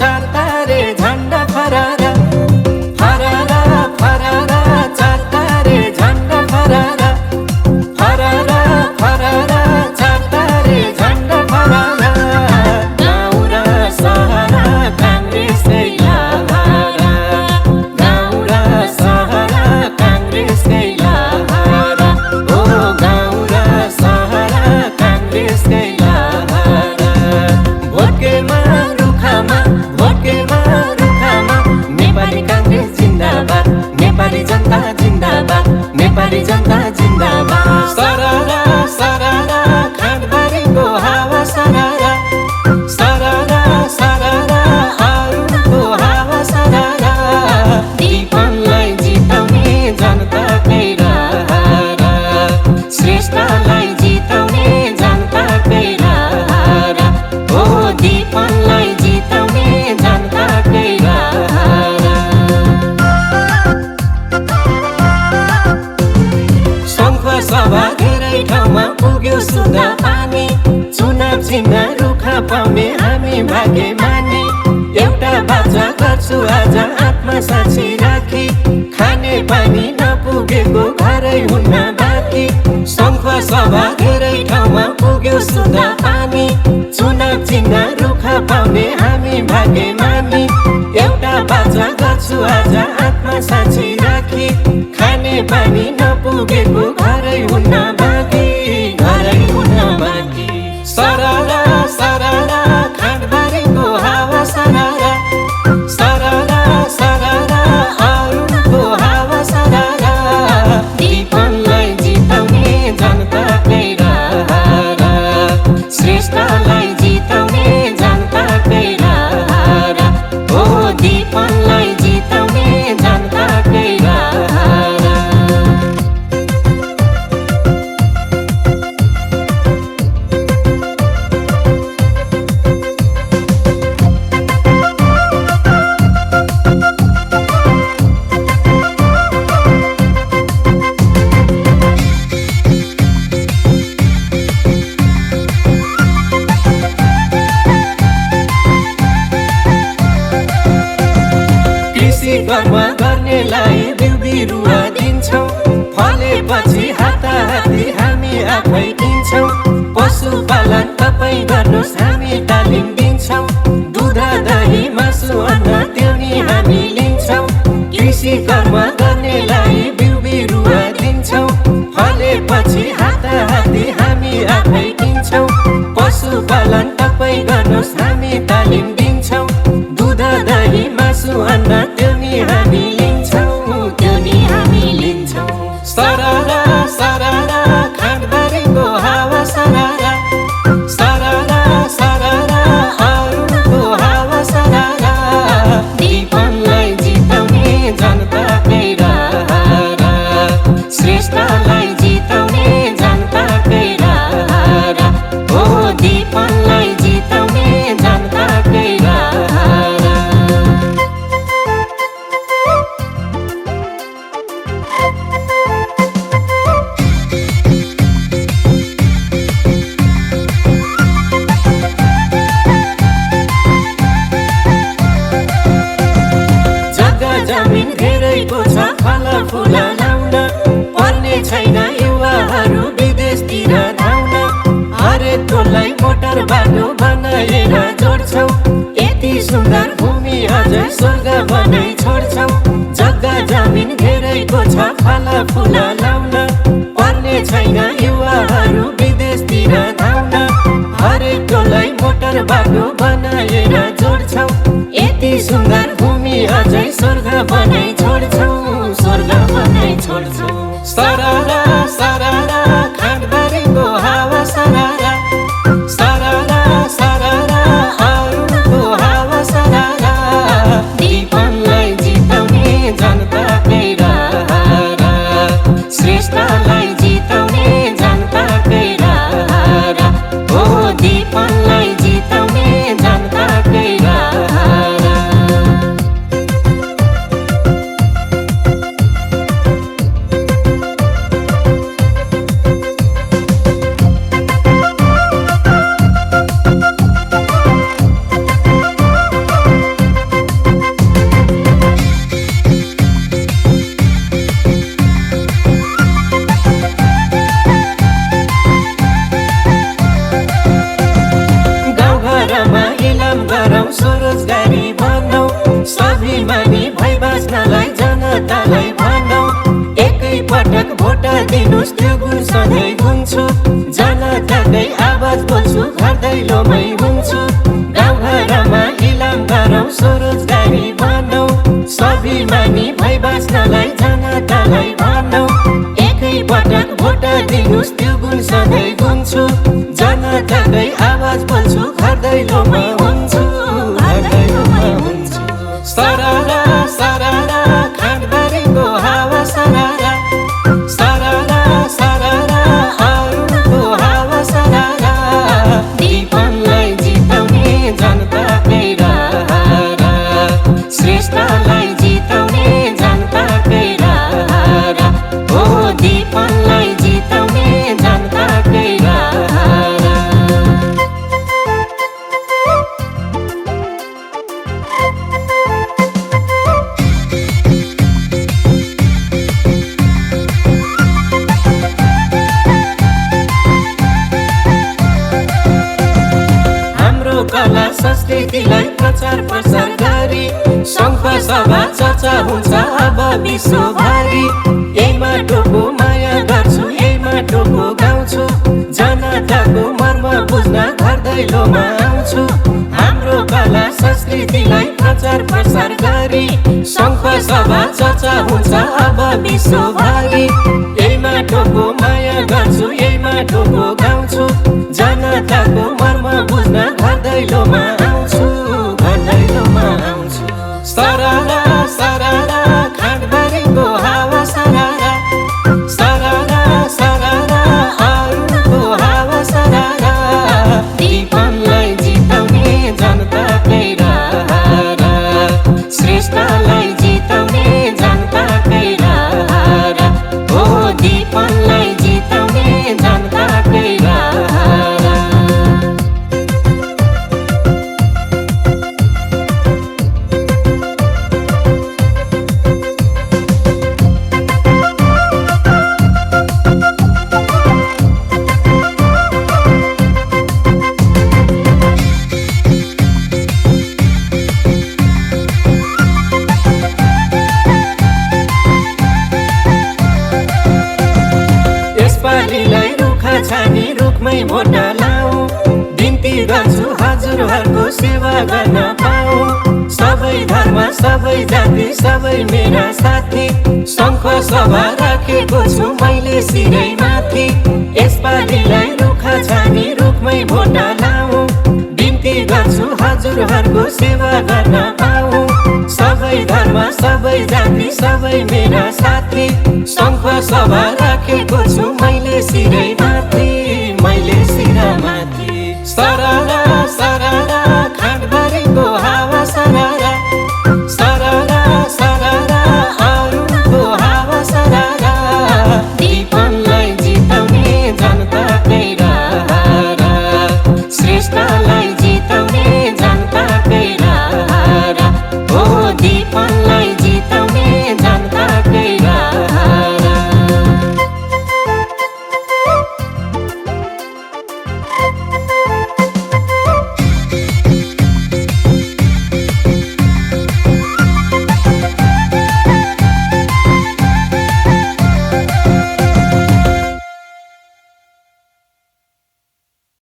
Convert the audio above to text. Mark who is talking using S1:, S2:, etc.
S1: चार तारे झण्डा फरारा फरारा फरारा चार तारे झण्डा फरारा फरारा फरारा चार तारे झण्डा फरारा गाउँ र सहर काङ्ग्रेसकै लहरा गाउँ र सहर काङ्ग्रेसकै लहरा ओ गाउँ र सहर काङ्ग्रेसकै लहरा भोटकेमा रुखामा नेपाली काङ्ग्रेस जिन्दाबाद नेपाली जनता जिन्दाबाद नेपाली जनता जिन्दाबाद सररा सररा खानबारीको हावा सररा सररा सररा अरुणको हावा सररा दीपनलाई जिताउने जनताकै रहरा श्रेष्ठलाई जिताउने जनताकै रहरा ओ दीपनलाई जिताउने जनताकै रहरा शङ्ख सभा धेरै ठाउँमा पुग्यो शुद्ध पानी चुनाव चिन्ह रुखा पाउने हामी भाग्यमानी एउटा बाचा गर्छु आज आत्मसाक्षी राखी खाने पानी नपुगेको घरै हुन्न बाँकी शङ्ख सभा धेरै ठाउँमा पुग्यो शुद्ध पानी चुनाव चिन्ह रुखा पाउने हामी भाग्यमानी एउटा बाचा गर्छु आज आत्मसाक्षी राखी खाने पानी नपुगेको घरै हुन्न बाँकी घरै हुन्न बाँकी सररा सररा खानबारीको हावा सररा सररा सररा अरुणको हावा सररा दीपनलाई जिताउने जनताकै रहरा श्रेष्ठलाई जिताउने जनताकै रहरा ओ दीपनलाई जिताउने जनताकै रहरा कृषि कर्म गर्नेलाई बिउ बिरुवा दिन्छौँ फलेपछि हाताहाती हामी आफै किन्छौँ पशुपालन तपाईँ गर्नुहोस् हामी तालिम दिन्छौँ दुध दही मासु अन्न त्यो नि हामी लिन्छौँ कृषि कर्म गर्नेलाई बिउ बिरुवा दिन्छौँ फलेपछि हाताहाती हामी आफै किन्छौँ पशुपालन तपाईँ गर्नुहोस् हामी तालिम दिन्छौँ दुध दही मासु अन्न त्यो नि हामी लिन्छौँ त्यो नि हामी लिन्छौँ सररा सररा खानबारीको हावा सररा सररा सररा अरुणको हावा सररा दीपनलाई जिताउने जनताकै रहरा श्रेष्ठलाई जिताउने जनताकै रहरा ओ दीपनलाई जिताउने जनताकै रहरा जग्गा जमिन धेरैको छ फलफुल लाउन पर्ने छैन युवाहरू विदेशतिर धाउन हरेक टोललाई मोटर बाटो बनाएर जोड्छौँ यति सुन्दर भूमि अझै स्वर्ग बनाइ छोड्छौँ जग्गा जमिन धेरैको छ फलफुल लाउन पर्ने छैन युवाहरू विदेशतिर धाउन हरेक टोललाई मोटर बाटो बनाएर जोड्छौँ यति सुन्दर भूमि अझै स्वर्ग बनाइ छोड्छौँ स्वर्ग बनाइ छोड्छौँ सररा सररा खानबारीको हावा सररा सररा सररा अरुणको हावा सररा दीपनलाई जिताउने जनताकै रहरा श्रेष्ठलाई जिताउने जनताकै रहरा ओ दीपनलाई जिताउने जनताकै रहरा भोट दिनुस् त्यो गुण सधैँ गुन्छु जनताकै आवाज बोल्छु घर दैलोमै हुन्छु गाउँघरमा इलाम गरौँ स्वरोजगारी बनौ स्वाभिमानी भई बाँच्नलाई जनतालाई भनौ एकै पटक भोट दिनुस् त्यो गुण सधैँ गुन्छु जनताकै आवाज बोल्छु घर दैलोमै हुन्छु सरारा सरारा खाँदबारीको हावा सरारा सरारा सरारा अरुणको हावा सरारा दीपनलाई जिताउने जनताकै रारा श्रेष्ठलाई जिताउने जनताकै रारा हो दीपनलाई जिताउने जनताकै रारा कला संस्कृतिलाई प्रचार प्रसार गरी शङ्ख सभा चर्चा हुन्छ अब विश्वभरि यही माटोको माया गर्छु यही माटोको गाउँछु जनताको मर्म बुझ्न घर दैलोमा आउँछु हाम्रो कला संस्कृतिलाई प्रचार प्रसार गरी शङ्ख सभा चर्चा हुन्छ अब विश्वभरि यही माटोको माया गर्छु यही माटोको गाउँछु जनताको मर्म बुझ्न घर दैलोमा आउँछु घर दैलोमा आउँछु सरारा सरारा खाँदबारीको हावा सरारा सरारा सरारा अरुणको हावा सरारा दीपनलाई जिताउने जनताकै रारा श्रेष्ठलाई जिताउने जनताकै रारा हो दीपनलाई जिताउने जनताकै रारा यसपालिलाई रुखा छानी रुखमै भोट लाऊ बिन्ती गर्छु हजुरहरूको सेवा गर्न पाऊ सबै धर्म सबै जाति सबै मेरा साथी शङ्ख सभा राखेको छु मैले सिरै माथि यसपालिलाई रुखा छानी रुखमै भोट लाऊ बिन्ती गर्छु हजुरहरूको सेवा गर्न पाऊ सबै धर्म सबै जाति सबै मेरा साथी शङ्ख सभा